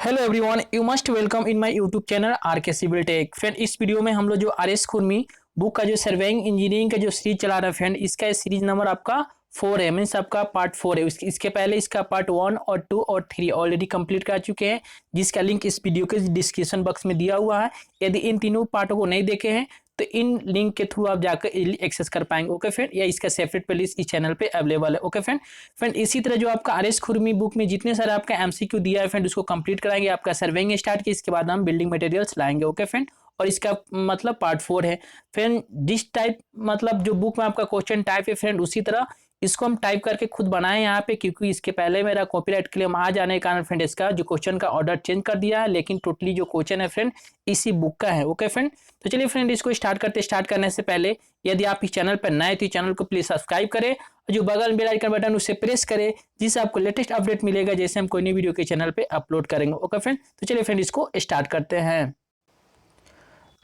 Hello everyone, you must welcome in my YouTube channel are के civil take. Friend, इस video में हम लोग जो आर एस खुरमी बुक का जो सर्वेइंग इंजीनियरिंग का जो सीरीज चला रहा है फ्रेंड, इसका सीरीज नंबर आपका 4 है, मीन्स आपका पार्ट 4 है। इसके पहले इसका पार्ट 1 और 2 और 3 ऑलरेडी कंप्लीट कर चुके हैं, जिसका लिंक इस वीडियो के डिस्क्रिप्शन बॉक्स में दिया हुआ है। यदि इन तीनों पार्टों को नहीं देखे हैं तो इन लिंक के थ्रू आप जाकर एक्सेस कर पाएंगे। ओके फ्रेंड, या इसका सेपरेट प्लेलिस्ट इस चैनल पे अवेलेबल है। ओके फ्रेंड, इसी तरह जो आपका आर एस खुरमी बुक में जितने सारे आपका एमसीक्यू दिया है फ्रेंड, उसको कंप्लीट कराएंगे। आपका सर्वेइंग स्टार्ट किया, इसके बाद हम बिल्डिंग मटेरियल्स लाएंगे। ओके फ्रेंड, और इसका मतलब पार्ट 4 है फ्रेंड। जिस टाइप मतलब जो बुक में आपका क्वेश्चन टाइप है फ्रेंड, उसी तरह इसको हम टाइप करके खुद बनाए यहाँ पे, क्योंकि इसके पहले मेरा कॉपीराइट क्लेम आ जाने के कारण फ्रेंड इसका जो क्वेश्चन का ऑर्डर चेंज कर दिया है, लेकिन टोटली जो क्वेश्चन है फ्रेंड इसी बुक का है। ओके फ्रेंड, तो चलिए फ्रेंड इसको स्टार्ट करने से पहले यदि आप इस चैनल पर नए तो चैनल को प्लीज सब्सक्राइब करें और जो बगल में बेल आइकन बटन उसे प्रेस करें, जिससे आपको लेटेस्ट अपडेट मिलेगा जैसे हम कोई नई वीडियो के चैनल पे अपलोड करेंगे। ओके फ्रेंड, तो चलिए फ्रेंड इसको स्टार्ट करते हैं।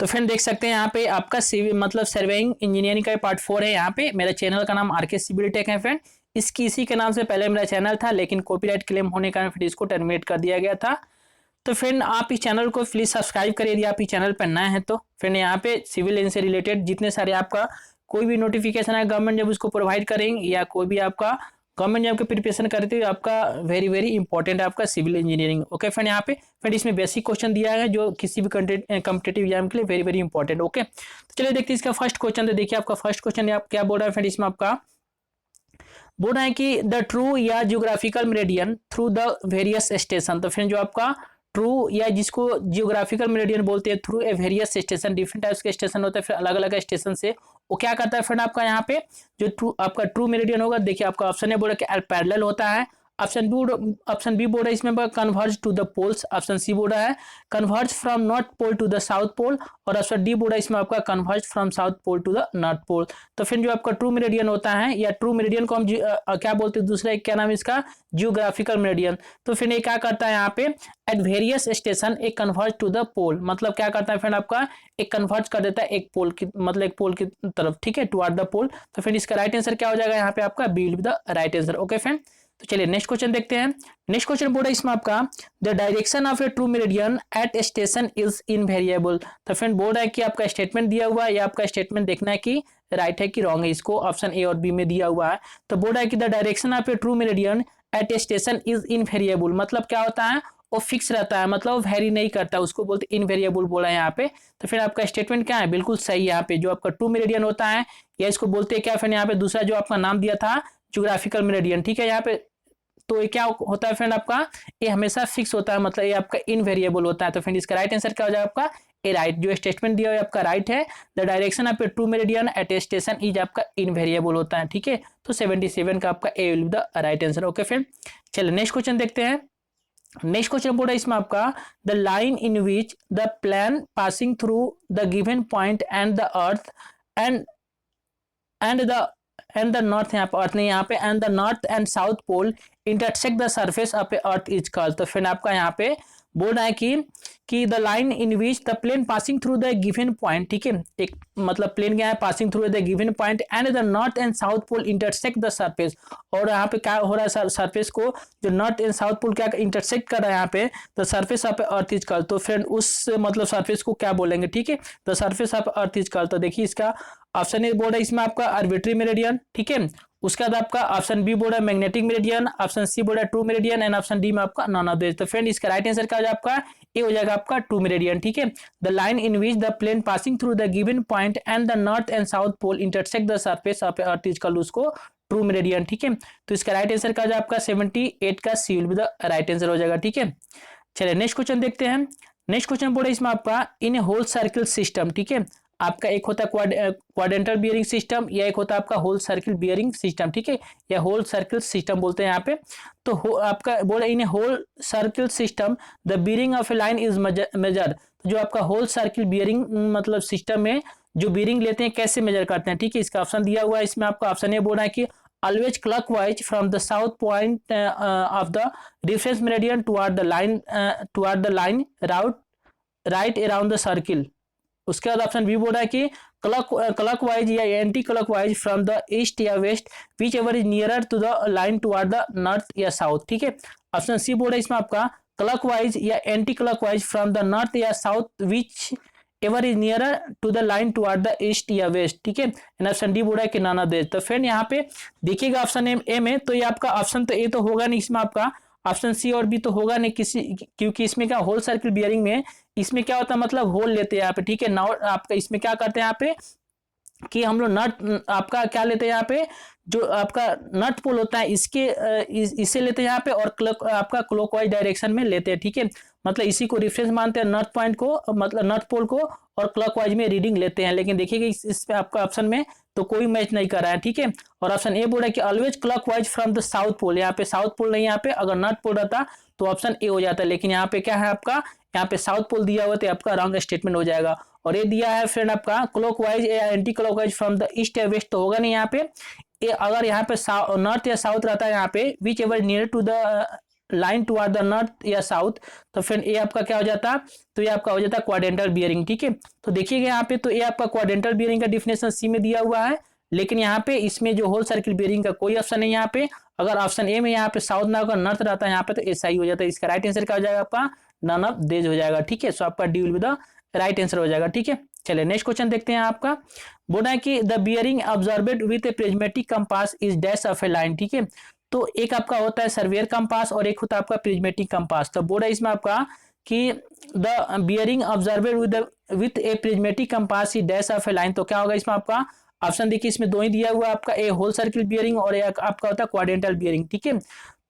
तो फ्रेंड देख सकते हैं यहाँ पे आपका सिविल मतलब सर्वेइंग इंजीनियरिंग का पार्ट 4 है। यहाँ पे मेरा चैनल का नाम आर के सिविल टेक है फ्रेंड। इसी के नाम से पहले मेरा चैनल था, लेकिन कॉपीराइट क्लेम होने के कारण फिर इसको टर्मिनेट कर दिया गया था। तो फ्रेंड आप इस चैनल को प्लीज सब्सक्राइब करिए यदि आप इस चैनल पर नए हैं तो। फ्रेंड यहाँ पे सिविल लाइन से रिलेटेड जितने सारे आपका कोई भी नोटिफिकेशन है गवर्नमेंट जब उसको प्रोवाइड करेंगे, या कोई भी आपका गवर्नमेंट जॉब की प्रिपरेशन करते हुए आपका वेरी इंपॉर्टेंट है आपका सिविल इंजीनियरिंग। ओके फ्रेंड, यहाँ पे फ्रेंड इसमें बेसिक क्वेश्चन दिया है जो किसी भी कॉम्पिटेटिव एग्जाम के लिए वेरी इंपॉर्टेंट। ओके, तो चलिए देखते हैं इसका फर्स्ट क्वेश्चन। तो देखिए आपका फर्स्ट क्वेश्चन आप क्या बोल रहा है फ्रेंड, इसमें आपका बोल रहा है कि द ट्रू या geographical meridian through the various station. तो फ्रेंड जो आपका ट्रू या जिसको जियोग्राफिकल मेरिडियन बोलते हैं through a various station, different types के स्टेशन होते हैं फिर अलग अलग स्टेशन से वो क्या करता है फ्रेंड आपका यहाँ पे जो आपका ट्रू मेरिडियन होगा। देखिए आपका ऑप्शन ए बोल रहा है कि पैरेलल होता है, ऑप्शन बी बोल रहा है इसमें converge to the poles, option C बोल रहा है converge from north pole to the south pole, और ऑप्शन डी बोल रहा है इसमें आपका converge from south pole to the north pole. तो फिर जो आपका ट्रू मेरिडियन होता है या ट्रू मेरिडियन को हम क्या बोलते हैं, दूसरा क्या नाम है इसका, जियोग्राफिकल मेरिडियन। तो फिर ये क्या करता है यहाँ पे एट वेरियस स्टेशन एक कन्वर्ज टू द पोल, मतलब क्या करता है फ्रेंड आपका एक कन्वर्ज कर देता है एक पोल की मतलब एक पोल की तरफ, ठीक है, टुवर्ड द पोल। तो फिर इसका राइट आंसर क्या हो जाएगा यहाँ पे आपका B will be the right answer. Okay friend, तो चलिए नेक्स्ट क्वेश्चन देखते हैं। नेक्स्ट क्वेश्चन बोल रहा है इसमें आपका the direction of a true meridian at station is invariable. तो फ्रेंड बोल रहा है कि आपका स्टेटमेंट दिया हुआ है या आपका स्टेटमेंट देखना है कि राइट है कि रॉन्ग है, इसको ऑप्शन ए और बी में दिया हुआ है। तो बोल रहा है कि the direction of a true meridian at station is invariable, मतलब क्या होता है वो फिक्स रहता है, मतलब वेरी नहीं करता, उसको बोलते इनवेरिएबल बोला है यहाँ पे। तो फिर आपका स्टेटमेंट क्या है, बिल्कुल सही। यहाँ पे जो आपका ट्रू मेरिडियन होता है या इसको बोलते हैं क्या फ्रेंड, यहाँ पे दूसरा जो आपका नाम दिया था जियोग्राफिकल मेरिडियन, ठीक है, यहाँ पे तो ये क्या होता है फ्रेंड आपका ये हमेशा फिक्स होता है, मतलब ये आपका इनवेरिएबल होता है। तो फ्रेंड इसका राइट आंसर क्या हो जाएगा आपका ए राइट, जो स्टेटमेंट दिया हुआ है आपका राइट है। The direction of a true meridian at a station is आपका इनवेरिएबल होता है, ठीक है। तो 77 का आपका A will be the right answer. Okay friend, चलिए नेक्स्ट क्वेश्चन देखते हैं। नेक्स्ट क्वेश्चन बोल रहा है इसमें आपका the line in which the plane passing through the given point and the earth and the north, यहाँ पे अर्थ नहीं, यहाँ पे and the north and south pole intersect the surface of a earth is called. तो फिर आपका यहाँ पे बोल रहा है कि the line in which the plane passing through the given point, ठीक है, एक मतलब प्लेन क्या है passing through the given point and the north and south pole intersect the surface, और यहाँ पे क्या हो रहा है सरफेस को जो नॉर्थ एंड साउथ पोल क्या इंटरसेक्ट कर रहा है यहाँ पे the surface of earth is called. तो फ्रेंड उस मतलब सरफेस को क्या बोलेंगे, ठीक है, the surface of earth is called. तो देखिए इसका ऑप्शन ए बोल रहा है इसमें आपका आर्बिट्री मेरिडियन, ठीक है, उसके बाद आपका ऑप्शन बी बोल रहा है मैग्नेटिक मेरिडियन, ऑप्शन सी बोल रहा है true meridian and option D में आपका नॉन ऑफ दिस। तो फ्रेंड इसका राइट आंसर क्या हो जाएगा आपका ए हो जाएगा आपका ट्रू मेरिडियन, ठीक है। The line in which the plane passing through the given point and the north and south pole intersect the surface of earth is called उसको ट्रू मेरिडियन, ठीक है। तो इसका राइट आंसर क्या हो जाएगा आपका 78 का C will be the right answer हो जाएगा, ठीक है। चलिए नेक्स्ट क्वेश्चन देखते हैं। नेक्स्ट क्वेश्चन बोल रहा है इसमें आपका इन ए होल सर्किल सिस्टम, ठीक है, आपका एक होता है क्वाड्रेंटल बियरिंग सिस्टम या एक होता है आपका होल सर्किल बियरिंग सिस्टम, ठीक है, या होल सर्किल सिस्टम बोलते हैं यहाँ पे। तो आपका बोला in whole circle system the bearing of a line is measure. जो आपका होल सर्किल बियरिंग मतलब सिस्टम में जो बियरिंग लेते हैं कैसे मेजर करते हैं, ठीक है, इसका ऑप्शन दिया हुआ है इसमें आपका ऑप्शन ए बोल रहा है कि always clockwise from the south point of the reference meridian toward the line route right around the circle। उसके बाद ऑप्शन बी बोल रहा है कि क्लॉकवाइज या anti clockwise from the east या west whichever is nearer to the line toward the north या south, ठीक है। ऑप्शन सी बोल रहा है इसमें आपका क्लॉकवाइज या anti clockwise from the north या south whichever is nearer to the line toward the east या वेस्ट, ठीक है। ऑप्शन डी बोल रहा है कि नन ऑफ दिस। तो फ्रेंड यहाँ पे देखिएगा ऑप्शन ए में, तो ये आपका ऑप्शन तो ए तो होगा नहीं इसमें, आपका ऑप्शन सी और बी तो होगा नहीं किसी, क्योंकि इसमें क्या होल सर्किल बियरिंग में इसमें क्या होता है मतलब होल लेते हैं यहाँ पे, ठीक है। नाउ आपका इसमें क्या करते हैं यहाँ पे कि हम लोग नट आपका क्या लेते हैं यहाँ पे, जो आपका नट पोल होता है इसके इसे लेते हैं यहाँ पे, और आपका क्लॉकवाइज डायरेक्शन में लेते हैं, ठीक है। मतलब इसी को रेफरेंस मानते हैं नट पॉइंट को, मतलब नट पोल को, और क्लॉकवाइज में रीडिंग लेते हैं। लेकिन देखिएगा इस पे आपका ऑप्शन में तो कोई मैच नहीं कर रहा है, ठीक है। और ऑप्शन ए बोल रहा है कि always clockwise from the south pole, यहाँ पे साउथ पोल नहीं, यहाँ पे अगर नॉर्थ पोल रहता तो ऑप्शन ए हो जाता है, लेकिन यहाँ पे क्या है आपका, यहाँ पे साउथ पोल दिया हुआ तो आपका रॉन्ग स्टेटमेंट हो जाएगा। और ये दिया है फ्रेंड आपका क्लॉकवाइज या anti clockwise from the east या वेस्ट, तो होगा नहीं यहाँ पे। ये अगर यहाँ पे नॉर्थ या साउथ रहता है यहाँ पे which ever near to the line toward the north या साउथ, तो फ्रेंड ये आपका क्या हो जाता, तो ये आपका हो जाता है क्वाड्रेंटल बियरिंग, ठीक है। तो देखिएगा यहाँ पे तो ये आपका क्वाड्रेंटल बियरिंग का डिफिनेशन सी में दिया हुआ है, लेकिन यहाँ पे इसमें जो होल सर्किल बियरिंग का कोई ऑप्शन नहीं यहाँ पे। अगर ऑप्शन ए में यहाँ पे साउथ ना होगा नॉर्थ रहता है यहाँ पे, तो ऐसा ही हो जाता है। इसका राइट आंसर क्या हो जाएगा आपका, नन ऑफ दिस हो जाएगा, ठीक है। सो आपका D will be the right answer हो जाएगा, ठीक है। चलिए नेक्स्ट क्वेश्चन देखते हैं आपका। बोला है कि the bearing observed with a prismatic compass is dash of a line, ठीक है। तो एक आपका होता है सर्वेयर कंपास और एक होता है आपका प्रिज्मेटिक कंपास। तो बोला इसमें आपका कि the bearing observed with a prismatic compass is dash of a line, तो क्या होगा इसमें आपका ऑप्शन देखिए इसमें दो ही दिया हुआ है आपका, ए होल सर्किल बियरिंग और एक आपका होता है क्वाड्रेंटल बियरिंग, ठीक है।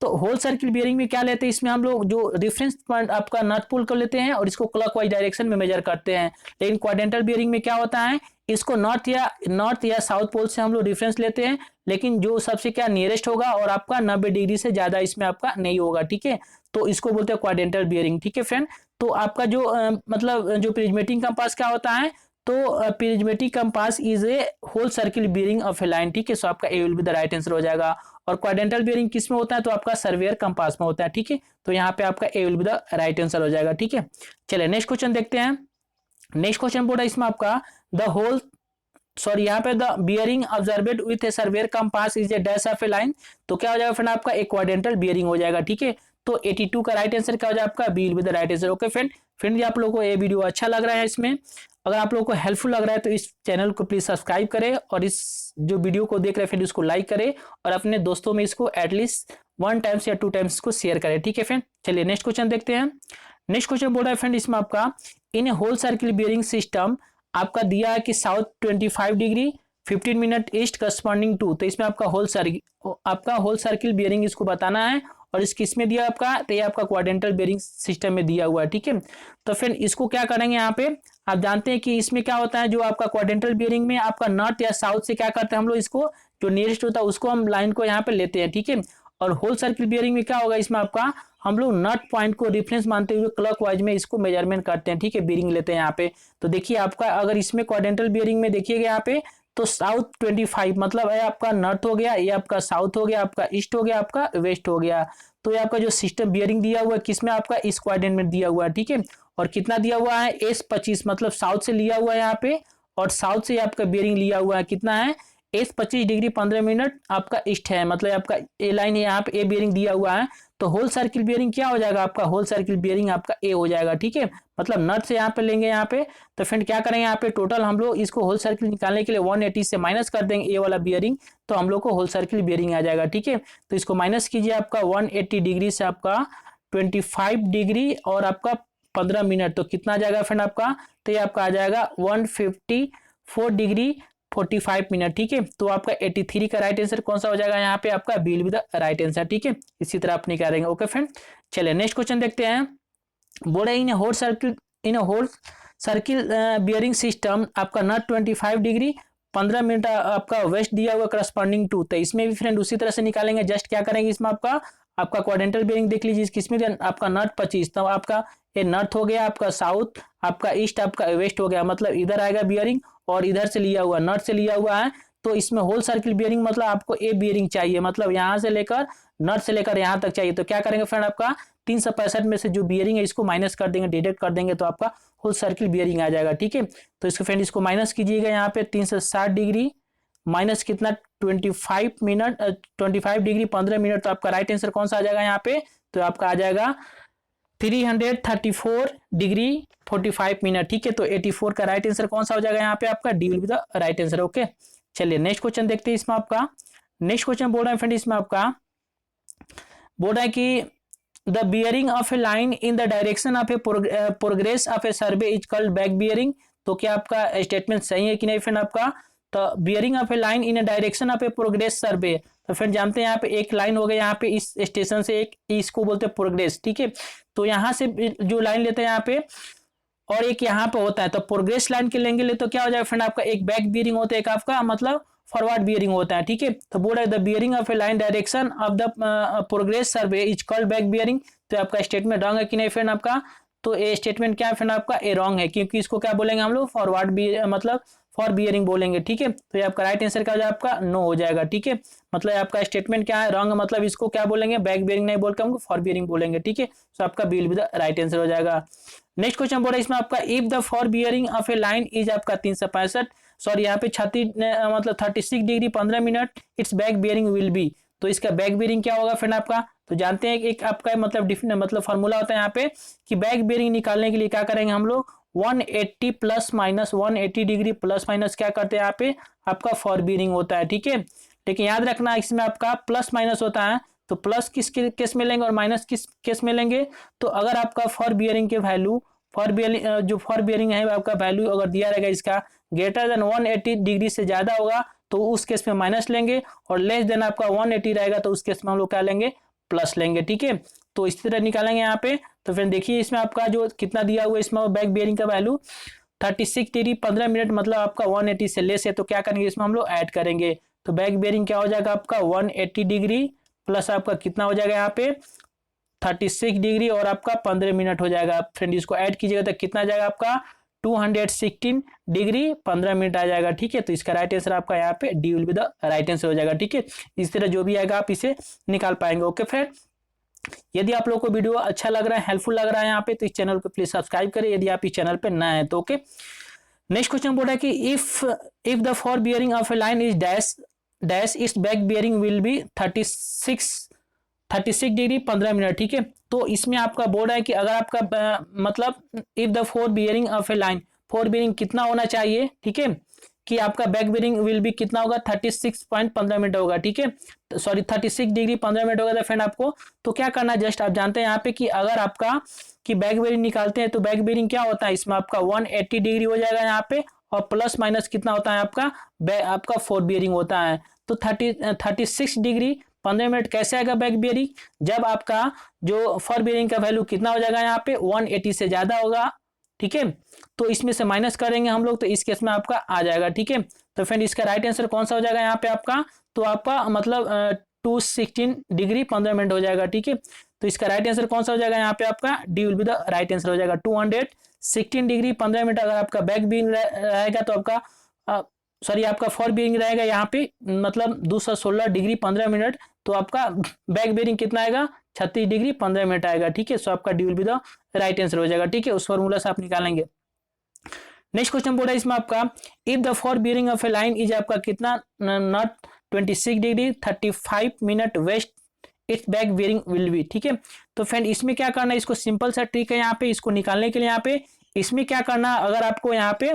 तो होल सर्किल बियरिंग में क्या लेते हैं, इसमें हम लोग जो रेफरेंस पॉइंट आपका नॉर्थ पोल को लेते हैं और इसको क्लॉकवाइज डायरेक्शन में मेजर करते हैं। लेकिन क्वाड्रेंटल बियरिंग में क्या होता है, इसको नॉर्थ या साउथ पोल से हम लोग रेफरेंस लेते हैं, लेकिन जो सबसे क्या नियरेस्ट होगा और आपका 90 डिग्री से ज्यादा इसमें आपका नहीं होगा, ठीक है। तो इसको बोलते हैं क्वाड्रेंटल बियरिंग, ठीक है फ्रेंड। तो आपका जो मतलब जो प्रिज्मेटिक कंपास क्या होता है, तो prismatic compass is a whole circle bearing of a line, ठीक है। सो आपका A will be the right answer हो जाएगा। और क्वाड्रेंटल बियरिंग किस में होता है, तो आपका सर्वेयर कंपास में होता है, ठीक है। तो यहाँ पे आपका A will be the right answer हो जाएगा, ठीक है। चलिए नेक्स्ट क्वेश्चन देखते हैं। नेक्स्ट क्वेश्चन बोला इसमें आपका यहाँ पे the bearing observed with a surveyor compass is a dash of a line, तो क्या हो जाएगा फ्रेंड आपका एक क्वाड्रेंटल बियरिंग हो जाएगा, ठीक है। तो 82 का राइट आंसर क्या हो जाएगा आपका, B will be the right answer. Okay friend जी आप लोगों को ये वीडियो अच्छा लग रहा है, इसमें अगर आप लोगों को हेल्पफुल लग रहा है तो इस चैनल को प्लीज सब्सक्राइब करें, और इस जो वीडियो को देख रहे हैं फ्रेंड इसको लाइक करें, और अपने दोस्तों में इसको एटलीस्ट 1 टाइम्स या 2 टाइम्स इसको शेयर करें, ठीक है फ्रेंड। चलिए नेक्स्ट क्वेश्चन देखते हैं। नेक्स्ट क्वेश्चन बोल रहा है फ्रेंड इसमें आपका in whole circle bearing system आपका दिया है कि south 25 degree 15 minute east corresponding to, तो इसमें आपका होल सर्किल बियरिंग इसको बताना है, और इस किस में दिया आपका, तो ये आपका क्वाड्रेंटल बियरिंग सिस्टम में दिया हुआ है, ठीक है। तो फिर इसको क्या करेंगे यहाँ पे, आप जानते हैं कि इसमें क्या होता है, जो आपका क्वाड्रेंटल बियरिंग में आपका नॉर्थ या साउथ से क्या करते हैं हम लोग, इसको जो नियरेस्ट होता है उसको हम लाइन को यहाँ पे लेते हैं, ठीक है। और होल सर्किल बियरिंग में क्या होगा, इसमें आपका हम लोग नॉट पॉइंट को रेफरेंस मानते हुए क्लॉकवाइज में इसको मेजरमेंट करते हैं, ठीक है, बियरिंग लेते हैं यहाँ पे। तो देखिए आपका अगर इसमें क्वाड्रेंटल बियरिंग में देखिएगा यहाँ पे, तो साउथ 25 मतलब है आपका नॉर्थ हो गया, ये आपका साउथ हो गया, आपका ईस्ट हो गया, आपका वेस्ट हो गया। तो ये आपका जो सिस्टम बियरिंग दिया हुआ है किसमें आपका इस क्वाड्रेंट में दिया हुआ है, ठीक है। और कितना दिया हुआ है, S25 मतलब साउथ से लिया हुआ है यहाँ पे, और साउथ से आपका बियरिंग लिया हुआ है, कितना है S25 डिग्री 15 मिनट आपका ईस्ट है, मतलब आपका ए लाइन है यहाँ पे, ए बियरिंग दिया हुआ है। तो होल सर्किल बियरिंग क्या हो जाएगा आपका, होल सर्किल बियरिंग आपका ए हो जाएगा, ठीक है। मतलब नॉर्थ से यहाँ पे लेंगे यहाँ पे, तो फ्रेंड क्या करेंगे यहाँ पे टोटल हम लोग इसको होल सर्किल निकालने के लिए 180 से माइनस कर देंगे ए वाला बियरिंग, तो हम लोग को होल सर्किल बियरिंग आ जाएगा, ठीक है। तो इसको माइनस कीजिए आपका 180 डिग्री से आपका 25 डिग्री और आपका 15 मिनट, तो कितना आ जाएगा फ्रेंड आपका, तो ये आपका आ जाएगा 154 डिग्री 45 मिनट, ठीक है। तो आपका 83 का राइट आंसर कौन सा हो जाएगा यहाँ पे आपका, B will be the right answer, ठीक है। इसी तरह आप निकालेंगे। ओके फ्रेंड, चलिए नेक्स्ट क्वेश्चन देखते हैं। बोले in whole circle bearing system आपका नॉट 25 डिग्री 15 मिनट आपका वेस्ट दिया हुआ करस्पॉन्डिंग टू, तो इसमें भी फ्रेंड उसी तरह से निकालेंगे। जस्ट क्या करेंगे इसमें आपका क्वाड्रेंटल बियरिंग देख लीजिए, किसमें आपका नॉर्थ 25, तो आपका ये नॉर्थ हो गया, आपका साउथ, आपका ईस्ट, आपका वेस्ट हो गया, मतलब इधर आएगा बियरिंग और इधर से लिया हुआ नॉर्थ से लिया हुआ है। तो इसमें होल सर्किल बियरिंग मतलब आपको ए बियरिंग चाहिए, मतलब यहाँ से लेकर नॉर्थ से लेकर यहाँ तक चाहिए। तो क्या करेंगे फ्रेंड आपका 365 में से जो बियरिंग है इसको माइनस कर देंगे, डिडक्ट कर देंगे, तो आपका होल सर्किल बियरिंग आ जाएगा, ठीक है। तो इसको फ्रेंड इसको माइनस कीजिएगा यहाँ पे 360 डिग्री माइनस कितना 25 डिग्री 15 मिनट, तो आपका राइट आंसर कौन सा आ जाएगा यहाँ पे, तो आपका आ जाएगा 334 डिग्री 45 मिनट, ठीक है। तो 84 का राइट आंसर कौन सा हो जाएगा यहाँ पे आपका, D will be the right answer. Okay, चलिए नेक्स्ट क्वेश्चन देखते हैं। इसमें आपका नेक्स्ट क्वेश्चन बोल रहा है फ्रेंड, इसमें आपका बोल रहा है कि the bearing of a line in the direction of a progress of a survey is called back bearing. तो क्या आपका स्टेटमेंट सही है कि नहीं फ्रेंड आपका, तो bearing of a line in a direction of a progress survey, तो फ्रेंड जानते हैं यहाँ पे एक लाइन हो गया यहाँ पे इस स्टेशन से, एक इसको बोलते हैं प्रोग्रेस, ठीक है। तो यहाँ से जो लाइन लेते हैं यहाँ पे और एक यहाँ पे होता है, तो प्रोग्रेस लाइन के लेंगे ले तो क्या हो जाएगा फ्रेंड आपका, एक बैक बियरिंग होता है, एक आपका मतलब फॉरवर्ड बियरिंग होता है, ठीक है। तो बोल रहा है the bearing of a line direction of the progress survey is called back bearing. तो आपका स्टेटमेंट रॉन्ग है कि नहीं फ्रेंड आपका, तो ये स्टेटमेंट क्या है फ्रेंड आपका, ए रॉन्ग है, क्योंकि इसको क्या बोलेंगे हम लोग, फॉरवर्ड मतलब फॉर बियरिंग बोलेंगे, ठीक है। तो ये आपका राइट आंसर क्या हो जाएगा, आपका नो हो जाएगा, ठीक है। मतलब आपका स्टेटमेंट क्या है, रॉन्ग, मतलब इसको क्या बोलेंगे, बैक बियरिंग नहीं बोलकर हमको फॉर बियरिंग बोलेंगे, ठीक है। तो आपका B will be the right answer हो जाएगा। नेक्स्ट क्वेश्चन बोल रहा है इसमें आपका, if the fore bearing of a line is आपका 365, सॉरी यहाँ पे 36 मतलब 36 degree 15 minute, its back bearing will be. तो इसका बैक बियरिंग क्या होगा फ्रेंड आपका, तो जानते हैं एक आपका मतलब डिफरेंट मतलब फॉर्मूला होता है यहाँ पे कि बैक बियरिंग निकालने के लिए क्या करेंगे हम लोग, 180 plus minus 180 degree plus minus क्या करते हैं यहाँ पे आपका फॉर बियरिंग होता है, ठीक है। लेकिन याद रखना इसमें आपका प्लस माइनस होता है, तो प्लस किस केस में लेंगे और माइनस किस केस में लेंगे। तो अगर आपका फॉर बियरिंग के वैल्यू फॉर बियरिंग जो फॉर बियरिंग है आपका वैल्यू अगर दिया रहेगा इसका ग्रेटर देन 180 डिग्री से ज्यादा होगा तो उस केस में माइनस लेंगे, और लेस देन आपका 180 रहेगा तो उस केस में हम लोग क्या लेंगे, प्लस लेंगे, ठीक है। तो इसी तरह निकालेंगे यहाँ पे। तो फिर देखिए इसमें आपका जो कितना दिया हुआ है इसमें बैक बियरिंग का वैल्यू 36 डिग्री 15 मिनट मतलब आपका 180 से लेस है, तो क्या करेंगे इसमें हम लोग ऐड करेंगे। तो बैक बियरिंग क्या हो जाएगा आपका 180 डिग्री प्लस आपका कितना हो जाएगा यहाँ पे 36 डिग्री और आपका 15 मिनट हो जाएगा। फ्रेंड इसको ऐड कीजिएगा तो कितना जाएगा आपका 216 डिग्री 15 मिनट आ जाएगा, ठीक है। तो इसका राइट आंसर आपका यहाँ पे D will be the right answer हो जाएगा, ठीक है। इस तरह जो भी आएगा आप इसे निकाल पाएंगे। ओके फ्रेंड, यदि आप लोगों को वीडियो अच्छा लग रहा है, हेल्पफुल लग रहा है यहाँ पे, तो इस चैनल को प्लीज सब्सक्राइब करें यदि आप इस चैनल पे नए हैं तो। ओके, नेक्स्ट क्वेश्चन बोल रहा है कि if the fore bearing of a line is dash dash is back bearing will be 36 degree 15 minute, ठीक है। तो इसमें आपका बोल रहा है कि अगर आपका मतलब if the four bearing of a line, four bearing कितना होना चाहिए, ठीक है, कि आपका बैक बियरिंग विल भी कितना होगा 36.15 मिनट होगा, ठीक है। सॉरी 36 डिग्री 15 मिनट होगा। तो फ्रेंड आपको तो क्या करना है, जस्ट आप जानते हैं यहाँ पे कि अगर आपका कि बैक बियरिंग निकालते हैं तो बैक बियरिंग क्या होता है इसमें आपका 180 डिग्री हो जाएगा यहाँ पे, और प्लस माइनस कितना होता है आपका फोर बियरिंग होता है। तो 36 डिग्री 15 मिनट कैसे आएगा बैक बियरिंग, जब आपका जो फॉर बियरिंग का वैल्यू कितना हो जाएगा यहाँ पे 180 से ज्यादा होगा, ठीक है। तो इसमें से माइनस करेंगे हम लोग तो इस केस में आपका आ जाएगा, ठीक है। तो फ्रेंड इसका राइट आंसर कौन सा हो जाएगा यहाँ पे आपका, तो आपका मतलब 216 डिग्री 15 मिनट हो जाएगा, ठीक है। तो इसका राइट आंसर कौन सा हो जाएगा यहाँ पे आपका D will be the right answer हो जाएगा 216 डिग्री 15 मिनट। अगर आपका बैक बियरिंग रहेगा तो आपका सॉरी आपका फॉर बियरिंग रहेगा यहाँ पे मतलब 216 डिग्री 15 मिनट, तो आपका बैक बियरिंग कितना आएगा 36 डिग्री 15 मिनट आएगा, ठीक है। सो आपका D will be the right answer हो जाएगा, ठीक है। उस फॉर्मूला से आप निकालेंगे। नेक्स्ट क्वेश्चन बोल रहा है इसमें आपका if the fore bearing of a line is आपका कितना north 26 degree 35 minute west its back bearing will be, ठीक है। तो फ्रेंड इसमें क्या करना है, इसको सिंपल सा ट्रिक है यहाँ पे, इसको निकालने के लिए यहाँ पे इसमें क्या करना, अगर आपको यहाँ पे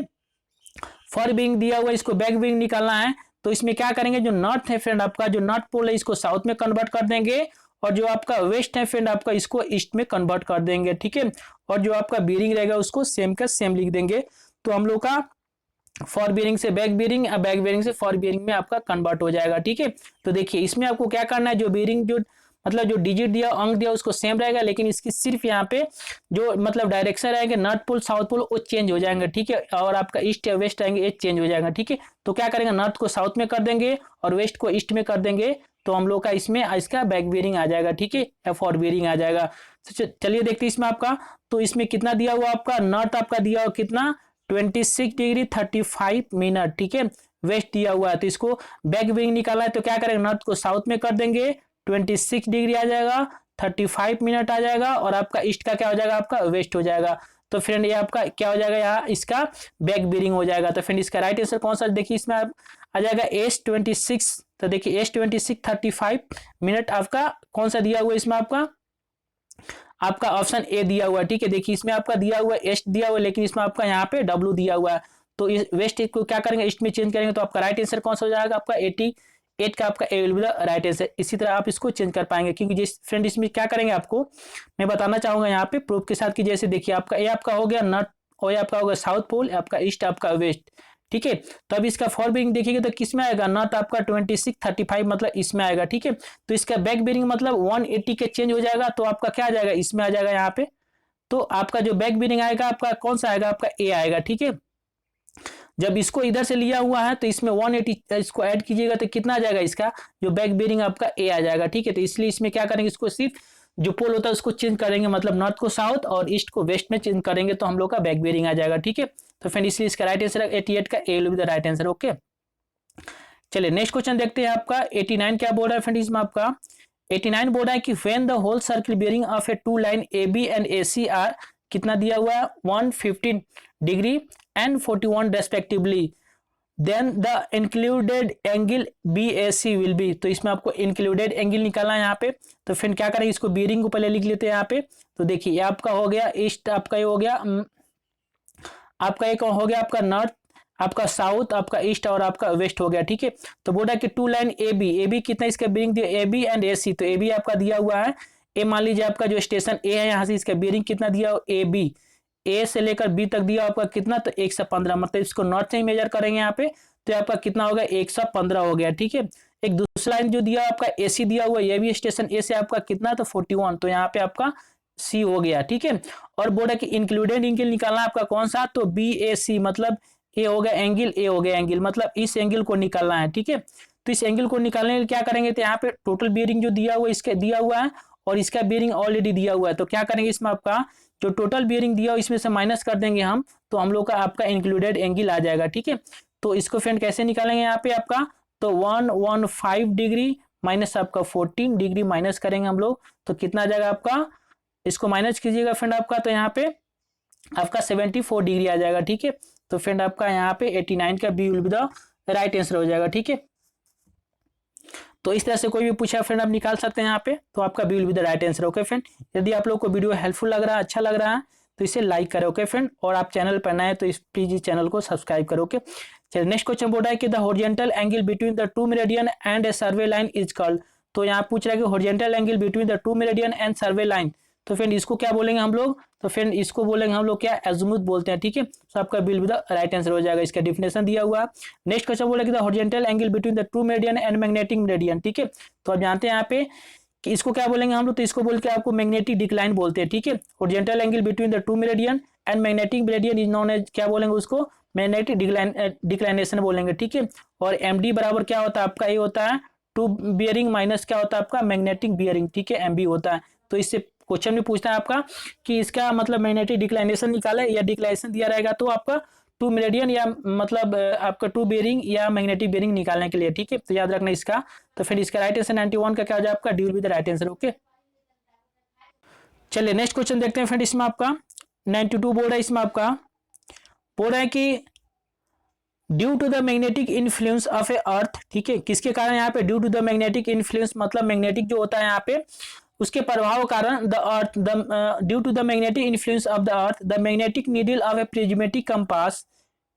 फॉर बियरिंग दिया हुआ इसको बैक बियरिंग निकालना है तो इसमें क्या करेंगे, जो नॉर्थ है फ्रेंड आपका जो नॉर्थ पोल है इसको साउथ में कन्वर्ट कर देंगे, और जो आपका वेस्ट है फ्रेंड आपका इसको ईस्ट में कन्वर्ट कर देंगे, ठीक है। और जो आपका बियरिंग रहेगा उसको सेम का सेम लिख देंगे। तो हम लोग का फॉर बियरिंग से बैक बियरिंग, बैक बियरिंग से फॉर बियरिंग में आपका कन्वर्ट हो जाएगा, ठीक है। तो देखिए इसमें आपको क्या करना है, जो बियरिंग जो मतलब जो डिजिट दिया अंक दिया उसको सेम रहेगा, लेकिन इसकी सिर्फ यहाँ पे जो मतलब डायरेक्शन रहेंगे नॉर्थ पोल साउथ पोल वो चेंज हो जाएंगे, ठीक है। और आपका ईस्ट या वेस्ट रहेंगे ये चेंज हो जाएगा, ठीक है। तो क्या करेंगे, नॉर्थ को साउथ में कर देंगे और वेस्ट को ईस्ट में कर देंगे, तो हम लोग का इसमें इसका बैक बियरिंग आ जाएगा, ठीक है, या फॉर बियरिंग आ जाएगा। तो चलिए देखते हैं इसमें आपका, तो इसमें कितना दिया हुआ आपका नॉर्थ आपका दिया हुआ कितना 26 डिग्री 35 मिनट, ठीक है। वेस्ट दिया हुआ है तो इसको बैक बियरिंग निकालना है तो क्या करेंगे, नॉर्थ को साउथ में कर देंगे 26 डिग्री आ जाएगा 35 मिनट आ जाएगा, और आपका ईस्ट का क्या हो जाएगा आपका वेस्ट हो जाएगा। तो फ्रेंड ये आपका क्या हो जाएगा, यहाँ इसका बैक बियरिंग हो जाएगा। तो फ्रेंड इसका राइट आंसर कौन सा, देखिए इसमें आप आ जाएगा S26। तो देखिए S26 35 मिनट आपका कौन सा दिया हुआ इसमें आपका ऑप्शन ए दिया हुआ है, ठीक है। देखिए इसमें आपका दिया हुआ है ईस्ट दिया हुआ है, लेकिन इसमें आपका यहाँ पे डब्ल्यू दिया हुआ है, तो इस वेस्ट को क्या करेंगे, ईस्ट में चेंज करेंगे, तो आपका राइट आंसर कौन सा हो जाएगा, आपका 88 का आपका A will be the right answer. इसी तरह आप इसको चेंज कर पाएंगे, क्योंकि जिस फ्रेंड इसमें क्या करेंगे आपको मैं बताना चाहूंगा यहाँ पे प्रूफ के साथ कि जैसे देखिए आपका ए आपका हो गया नॉर्थ और ये आपका होगा साउथ पोल, आपका ईस्ट आपका वेस्ट, ठीक है। तो अब इसका फॉर बेरिंग देखिएगा तो किस में आएगा, नॉर्थ आपका 2635 मतलब इसमें आएगा, ठीक है। तो इसका बैक बेरिंग मतलब 180 के चेंज हो जाएगा, तो आपका क्या आ जाएगा, इसमें आ जाएगा यहाँ पे। तो आपका जो बैक बेरिंग आएगा आपका कौन सा आएगा, आपका ए आएगा, ठीक है। जब इसको इधर से लिया हुआ है तो इसमें 180 इसको ऐड कीजिएगा तो कितना आ जाएगा, इसका जो बैक बेरिंग आपका ए आ जाएगा, ठीक है। तो इसलिए इसमें क्या करेंगे, इसको सिर्फ जो पोल होता है उसको चेंज करेंगे, मतलब नॉर्थ को साउथ और ईस्ट को वेस्ट में चेंज करेंगे, तो हम लोग का बैक बेरिंग आ जाएगा, ठीक है। तो फ्रेंड इसलिए इसका राइट आंसर 88 का A will be the right answer, okay. चलिए नेक्स्ट क्वेश्चन देखते हैं आपका 89 क्या बोल रहा है फ्रेंड, इसमें आपका 89 बोल रहा है कि when the whole circle bearing of a two line A B and A C are कितना दिया हुआ है 115 degree and 41 respectively, then the included angle B A C will be. तो इसमें आपको इंक्लूडेड एंगल निकालना है यहाँ पे, तो फिर क्या करेंगे, इसको बेरिंग को पहले लिख लेते हैं यहाँ पे। तो देखिए ये आपका हो गया ईस्ट, आपका ये हो गया आपका एक हो गया आपका नॉर्थ, आपका साउथ, आपका ईस्ट और आपका वेस्ट हो गया, ठीक है। तो बोला कि टू लाइन ए बी कितना इसका बेरिंग दिया, ए बी एंड ए सी, तो ए बी आपका दिया हुआ है ए, मान लीजिए आपका जो स्टेशन ए है यहाँ से इसका बेरिंग कितना दिया, ए बी, ए से लेकर बी तक दिया आपका कितना, तो 115, मतलब इसको नॉर्थ से ही मेजर करेंगे यहाँ पे, तो आपका कितना होगा 115 हो गया, ठीक है। एक दूसरा लाइन जो दिया आपका ए सी दिया हुआ, ये भी स्टेशन ए से आपका कितना, तो 41, तो यहाँ पे आपका सी हो गया, ठीक है। और बोर्ड है कि इंक्लूडेड एंगल निकालना आपका कौन सा, तो बी ए सी, मतलब ए हो गया एंगल, ए हो गया एंगल, मतलब इस एंगल को निकालना है, ठीक है। तो इस एंगल को निकालने के लिए क्या करेंगे, तो यहाँ पे टोटल बेरिंग जो दिया हुआ इसका दिया हुआ है और इसका बेरिंग ऑलरेडी दिया हुआ है, तो क्या करेंगे इसमें आपका जो टोटल बेरिंग दिया हो इसमें से माइनस कर देंगे हम, तो हम लोग का आपका इंक्लूडेड एंगल आ जाएगा, ठीक है। तो इसको फ्रेंड कैसे निकालेंगे यहाँ पे आपका, तो 115 डिग्री माइनस आपका 14 डिग्री माइनस करेंगे हम लोग, तो कितना आ जाएगा आपका, इसको माइनस कीजिएगा फ्रेंड आपका, तो यहाँ पे आपका 74 डिग्री आ जाएगा, ठीक है। तो फ्रेंड आपका यहाँ पे 89 का B will be the right answer हो जाएगा, ठीक है। तो इस तरह से कोई भी पूछा फ्रेंड आप निकाल सकते हैं यहाँ पे, तो आपका B will be the right answer, okay friend. यदि आप लोग को वीडियो हेल्पफुल लग रहा है, अच्छा लग रहा है, तो इसे लाइक करें, ओके फ्रेंड। और आप चैनल पर नए तो इस प्लीज इस चैनल को सब्सक्राइब करो, ओके। चलिए नेक्स्ट क्वेश्चन बोल रहा है कि the horizontal angle between the two meridian and A survey line is called. तो यहाँ पूछ रहा है कि horizontal angle between the two meridian and survey line, तो फ्रेंड इसको क्या बोलेंगे हम लोग, तो फ्रेंड इसको बोलेंगे हम लोग क्या, एज़ीमुथ बोलते हैं, ठीक है। तो आपका bill with the right answer हो जाएगा, इसका डिफिनेशन दिया हुआ है। नेक्स्ट क्वेश्चन बोला कि the horizontal angle between the two meridian and magnetic meridian, ठीक है। तो आप जानते हैं यहाँ पे कि इसको क्या बोलेंगे हम लोग, तो इसको बोल के आपको मैग्नेटिक डिक्लाइन बोलते हैं, ठीक है। Horizontal angle between the two meridian and magnetic meridian is known as, क्या बोलेंगे उसको, मैग्नेटिक डिक्लाइनेशन बोलेंगे, ठीक है। और एम डी बराबर क्या होता है आपका, ये होता है टू बियरिंग माइनस क्या होता है आपका मैग्नेटिक बियरिंग, ठीक है, एम बी होता है। तो इससे क्वेश्चन में पूछता है आपका कि इसका मतलब मैग्नेटिक डिक्लाइनेशन निकाला है या डिक्लाइनेशन दिया रहेगा, तो आपका टू मेरिडियन या मतलब आपका टू बेरिंग या मैग्नेटिक बेरिंग निकालने के लिए, ठीक है। तो याद रखना इसका, तो फिर इसका राइट आंसर 91 का क्या हो जाए आपका D will be the right answer, okay. चलिए नेक्स्ट क्वेश्चन देखते हैं फ्रेंड, इसमें आपका 92 बोर्ड है, इसमें आपका बोर्ड है कि due to the magnetic influence of a earth, ठीक है, किसके कारण यहाँ पे due to the magnetic influence, मतलब मैग्नेटिक जो होता है यहाँ पे उसके प्रभाव कारण the earth the due to the magnetic influence of the earth the magnetic needle of a prismatic compass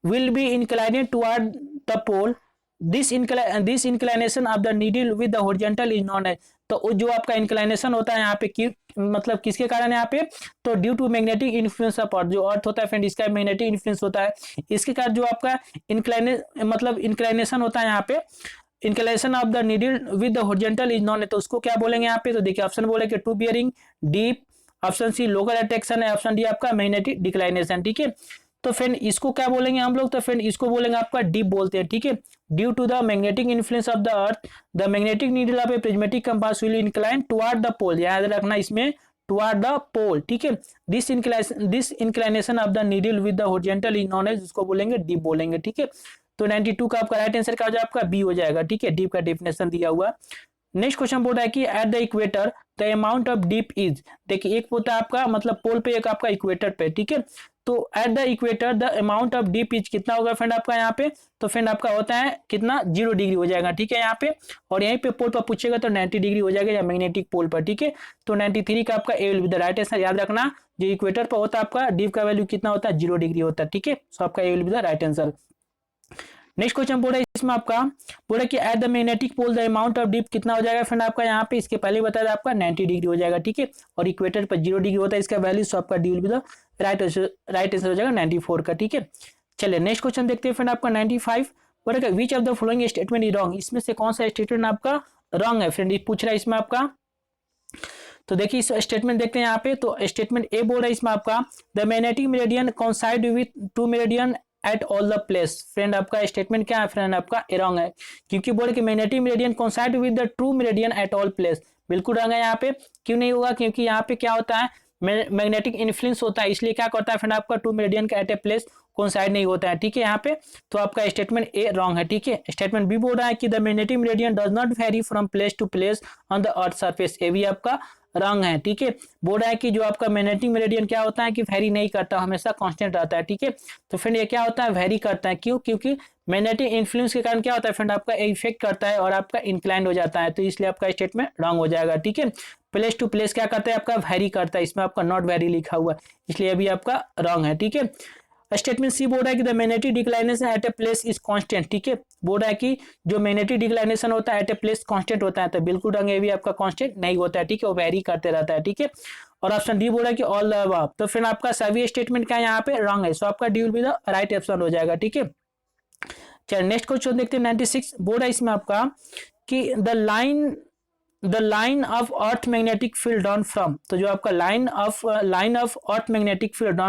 will be inclined toward the pole, this inclination of the needle with the horizontal is known as. तो जो आपका inclination होता है यहाँ पे मतलब किसके कारण यहाँ पे, तो due to magnetic influence of earth, जो अर्थ होता है फ्रेंड इसका मैग्नेटिक इन्फ्लुएंस होता है, इसके कारण जो आपका इंक्लाइनेशन होता है यहाँ पे, inclination of the needle with the horizontal is known है, तो उसको क्या बोलेंगे यहाँ पे, तो देखिए ऑप्शन बोले कि two bearing dip, option C local attraction है, ऑप्शन डी आपका मैग्नेटिक डिक्लाइनेशन, ठीक है। तो फ्रेंड इसको क्या बोलेंगे हम लोग, तो फ्रेंड इसको बोलेंगे आपका डीप बोलते हैं, ठीक है। Due to the magnetic influence of the earth the magnetic needle of a prismatic compass will incline toward the pole, याद रखना इसमें टुवर्ड द पोल, ठीक है। This inclination of the needle with the horizontal is known as, इसको बोलेंगे deep बोलेंगे, ठीक है। तो 92 का आपका राइट आंसर क्या हो जाएगा, आपका बी हो जाएगा, ठीक है, डीप का डेफिनेशन दिया हुआ। नेक्स्ट क्वेश्चन बोल रहा है कि at the equator the amount of deep is, देखिए एक होता है आपका मतलब पोल पे, एक आपका इक्वेटर पे, ठीक है। तो at the equator the amount of D pitch कितना होगा फ्रेंड आपका यहाँ पे, तो फ्रेंड आपका होता है कितना 0 डिग्री हो जाएगा, ठीक है यहाँ पे। और यहीं पे पोल पर पूछेगा तो 90 डिग्री हो जाएगा या मैग्नेटिक पोल पर, ठीक है। तो 93 का आपका A will be the right answer. याद रखना जो इक्वेटर पर होता है आपका डी का वैल्यू कितना होता है 0 डिग्री होता है, ठीक है। सो आपका A will be the right answer. Next question बोल रहा है इसमें आपका बोल रहा है कि at the magnetic pole the amount of dip कितना हो जाएगा फ्रेंड आपका यहाँ पे, इसके पहले बताया था आपका 90 डिग्री हो जाएगा, ठीक है। और इक्वेटर पर 0 डिग्री होता है इसका वैल्यू, सो आपका D will be the right answer हो जाएगा 94 का, ठीक है। चलिए नेक्स्ट क्वेश्चन देखते हैं फ्रेंड आपका 95 बोल रहा है which of the following statement is wrong, इसमें से कौन सा स्टेटमेंट आपका रॉन्ग है फ्रेंड, पूछ रहा है इसमें आपका। तो देखिए इस स्टेटमेंट देखते हैं यहाँ पे। तो स्टेटमेंट ए बोल रहा है इसमें आपका the magnetic meridian coincide with two meridian at all the place. Friend आपका स्टेटमेंट क्या है फ्रेंड आपका रॉन्ग है, क्योंकि बोले कि magnetic meridian coincide with the true meridian at all place, बिल्कुल रॉन्ग है यहाँ पे। क्यों नहीं होगा, क्योंकि यहाँ पे क्या होता है मैग्नेटिक इन्फ्लुएंस होता है, इसलिए क्या करता है फ्रेंड आपका टू मेरिडियन का एट ए प्लेस कोइंसाइड नहीं होता है, ठीक है यहाँ पे। तो आपका स्टेटमेंट ए रॉन्ग है, ठीक है। स्टेटमेंट बी बोल रहा है कि the magnetic meridian does not vary from place to place on the earth surface, ये भी आपका रंग है, ठीक है। बोल रहा है कि जो आपका मैग्नेटिक मेरिडियन क्या होता है कि वेरी नहीं करता, हमेशा कांस्टेंट रहता है, ठीक है। तो फ्रेंड ये क्या होता है वेरी करता है, क्यों, क्योंकि मैग्नेटिक इन्फ्लुएंस के कारण क्या होता है फ्रेंड आपका इफेक्ट करता है और आपका इंक्लाइंड हो जाता है, तो इसलिए आपका स्टेटमेंट रॉन्ग हो जाएगा, ठीक है। प्लेस टू प्लेस क्या करता है आपका वेरी करता है, इसमें आपका नॉट वेरी लिखा हुआ है, इसलिए अभी आपका रॉन्ग है, ठीक है। स्टेटमेंट सी बोल रहा है कि the magnetic declination at a place is constant, ठीक है। बोल रहा है कि जो मैग्नेटिक डिक्लाइनेशन होता है एट ए प्लेस कांस्टेंट होता है, तो बिल्कुल रंग ये भी आपका कांस्टेंट नहीं होता है, ठीक है, वो वेरी करते रहता है, ठीक है। और ऑप्शन डी बोल रहा है कि ऑल द अबव, तो फिर आपका सभी स्टेटमेंट क्या यहाँ पे रॉन्ग है, सो आपका D will be the right option हो जाएगा, ठीक है। चलिए नेक्स्ट क्वेश्चन देखते हैं 96 बोल रहा है इसमें आपका कि the line of earth magnetic field run from, तो जो आपका line of earth magnetic field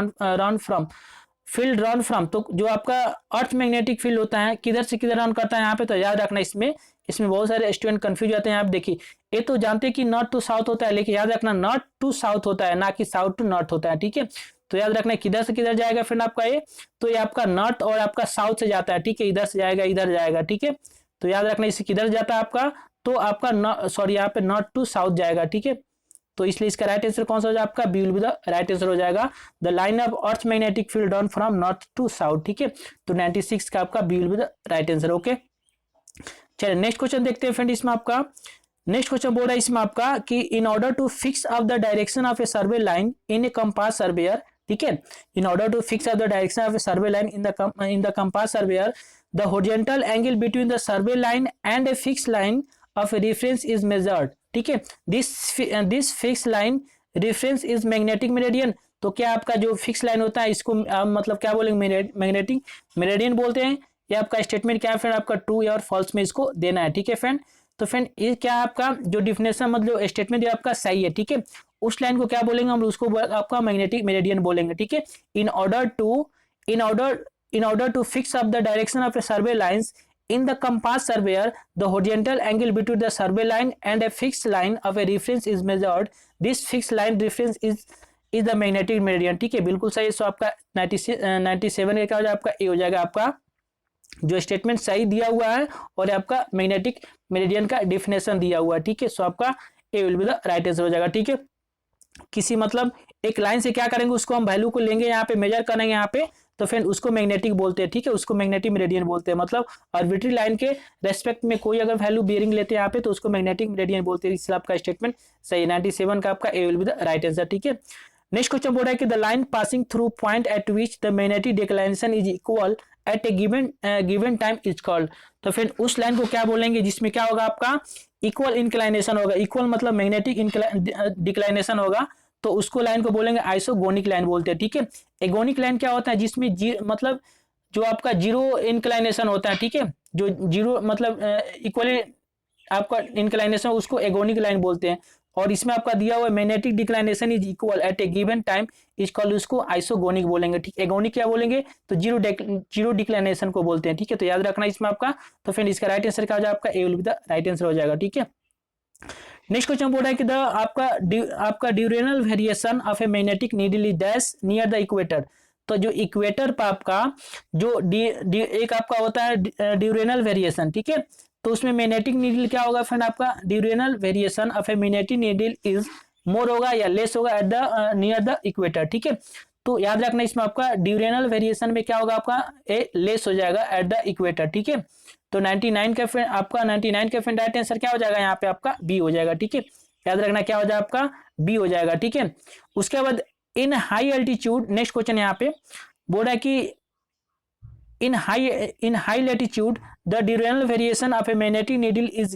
run from, तो जो आपका अर्थ मैग्नेटिक फील्ड होता है किधर से किधर रन करता है यहाँ पे, तो याद रखना इसमें बहुत सारे स्टूडेंट कंफ्यूज जाते हैं। आप देखिए ये तो जानते हैं कि नॉर्थ टू साउथ होता है, लेकिन याद रखना नॉर्थ टू साउथ होता है, ना कि साउथ टू नॉर्थ होता है, ठीक है। तो याद रखना किधर से किधर जाएगा फ्रेंड आपका ये, तो ये आपका नॉर्थ और आपका साउथ से जाता है, ठीक है, इधर से जाएगा इधर जाएगा, ठीक है। तो याद रखना इसे किधर जाता है आपका, तो आपका सॉरी यहाँ पे नॉर्थ टू साउथ जाएगा, ठीक है। तो इसलिए इसका राइट आंसर कौन सा हो जाएगा आपका B will be the right answer हो जाएगा the line of earth magnetic field run from north to south, ठीक है। तो 96 का आपका B will be the right answer, okay. चलिए नेक्स्ट क्वेश्चन देखते हैं फ्रेंड इसमें आपका। नेक्स्ट क्वेश्चन बोल रहा है इसमें आपका कि in order to fix of the direction of a survey line in a compass surveyor, ठीक है, in order to fix of the direction of a survey line in the compass surveyor the horizontal angle between the survey line and a fix line of reference is measured, ठीक है। This fix line reference is magnetic meridian, तो क्या आपका जो fix line होता है इसको मतलब क्या बोलेंगे मैग्नेटिक मेरिडियन बोलते हैं। ये आपका स्टेटमेंट क्या है फ्रेंड आपका ट्रू या फॉल्स में इसको देना है, ठीक है फ्रेंड। तो फ्रेंड ये क्या आपका जो डिफिनेशन मतलब स्टेटमेंट आपका सही है, ठीक है। उस लाइन को क्या बोलेंगे हम, उसको आपका मैग्नेटिक मेरिडियन बोलेंगे, ठीक है। In order to fix up the direction of a survey lines in the compass surveyor the horizontal angle between the survey line and a fixed line of a reference is measured, this fixed line reference is the magnetic meridian, ठीक है, बिल्कुल सही। सो आपका 97 क्या हो जाएगा आपका ए हो जाएगा, आपका जो स्टेटमेंट सही दिया हुआ है और आपका मैग्नेटिक मेरिडियन का डिफिनेशन दिया हुआ है, ठीक है। सो आपका A will be the right answer हो जाएगा, ठीक है। किसी मतलब एक लाइन से क्या करेंगे, उसको हम वैल्यू को लेंगे यहाँ पे मेजर करेंगे यहाँ पे, तो फिर उसको मैग्नेटिक बोलते हैं, ठीक है, उसको मैग्नेटिक मेरिडियन बोलते हैं। मतलब आर्बिट्री लाइन के रेस्पेक्ट में कोई अगर वैल्यू बियरिंग लेते हैं यहाँ पे तो उसको मैग्नेटिक मेरिडियन बोलते हैं। इसलिए आपका स्टेटमेंट सही 97 का आपका A will be the right answer, ठीक है। नेक्स्ट क्वेश्चन बोल रहा है कि the line passing through point at which the magnetic declination is equal at a given time is called, तो फिर उस लाइन को क्या बोलेंगे जिसमें क्या होगा आपका इक्वल इंक्लाइनेशन होगा, इक्वल मतलब मैग्नेटिक डिक्लाइनेशन होगा, तो उसको लाइन को बोलेंगे आइसोगोनिक लाइन बोलते हैं, ठीक है। एगोनिक लाइन क्या होता है जिसमें मतलब जो आपका जीरो इंक्लाइनेशन होता है, ठीक है, जो जीरो मतलब इक्वली आपका इंक्लाइनेशन उसको एगोनिक लाइन बोलते हैं। और इसमें आपका दिया हुआ magnetic declination is equal at a given time is called, उसको आइसोगोनिक बोलेंगे, ठीक। एगोनिक क्या बोलेंगे तो जीरो डिक्लाइनेशन को बोलते हैं, ठीक है। तो याद रखना इसमें आपका, तो फिर इसका राइट आंसर क्या हो जाएगा आपका A will be the right answer हो जाएगा, ठीक है। नेक्स्ट क्वेश्चन बोल रहा है कि आपका diurnal variation of a magnetic needle is dash near the equator, तो जो इक्वेटर पर आपका जो एक आपका होता है ड्यूरेनल वेरिएशन, ठीक है, तो उसमें मैग्नेटिक नीडल क्या होगा फ्रेंड आपका diurnal variation of a magnetic needle is more होगा या लेस होगा at the near the equator, ठीक है। तो याद रखना इसमें आपका ड्यूरेनल वेरिएशन में क्या होगा, आपका ए लेस हो जाएगा एट द इक्वेटर, ठीक है। तो 99 का आपका 99 का राइट आंसर क्या हो जाएगा यहाँ पे आपका बी हो जाएगा, ठीक है। याद रखना क्या हो जाएगा आपका बी हो जाएगा, ठीक है। उसके बाद in high altitude, next question यहाँ पे बोल रहा है कि in high latitude the diurnal variation of a magnetic needle is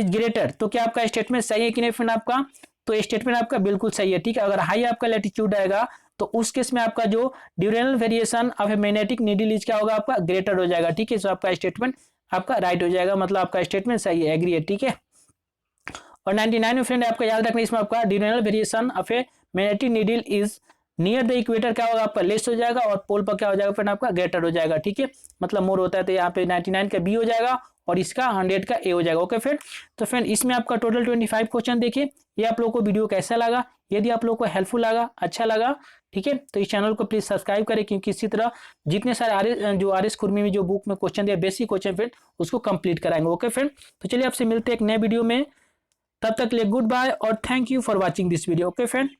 greater. तो क्या आपका स्टेटमेंट सही है कि नहीं फ्रेंड आपका? तो स्टेटमेंट आपका बिल्कुल सही है, ठीक है। अगर हाई आपका लैटिट्यूड आएगा तो उस केस में आपका जो diurnal variation of a magnetic needle is क्या होगा, आपका ग्रेटर हो जाएगा, ठीक है। तो आपका स्टेटमेंट आपका राइट हो जाएगा, मतलब आपका स्टेटमेंट सही है, एग्री है, ठीक है। और 99 में फ्रेंड आपका याद रखना इसमें आपका diurnal variation of a magnetic needle is near the equator क्या होगा, आपका लेस हो जाएगा, और पोल पर क्या हो जाएगा फ्रेंड आपका ग्रेटर हो जाएगा, ठीक है। मतलब मोर होता है, तो यहाँ पे 99 का बी हो जाएगा और इसका 100 का ए हो जाएगा। ओके फ्रेंड, तो फ्रेंड इसमें आपका टोटल 25 क्वेश्चन देखिए। ये आप लोगों को वीडियो कैसा लगा? यदि आप लोगों को हेल्पफुल लगा, अच्छा लगा, ठीक है, तो इस चैनल को प्लीज सब्सक्राइब करें, क्योंकि इसी तरह जितने सारे आर एस खुरमी में जो बुक में क्वेश्चन दिया, बेसिक क्वेश्चन फ्रेंड, उसको कंप्लीट कराएंगे। ओके फ्रेंड, तो चलिए आपसे मिलते हैं एक नए वीडियो में, तब तक के लिए गुड बाय और thank you for watching this video. Okay friend.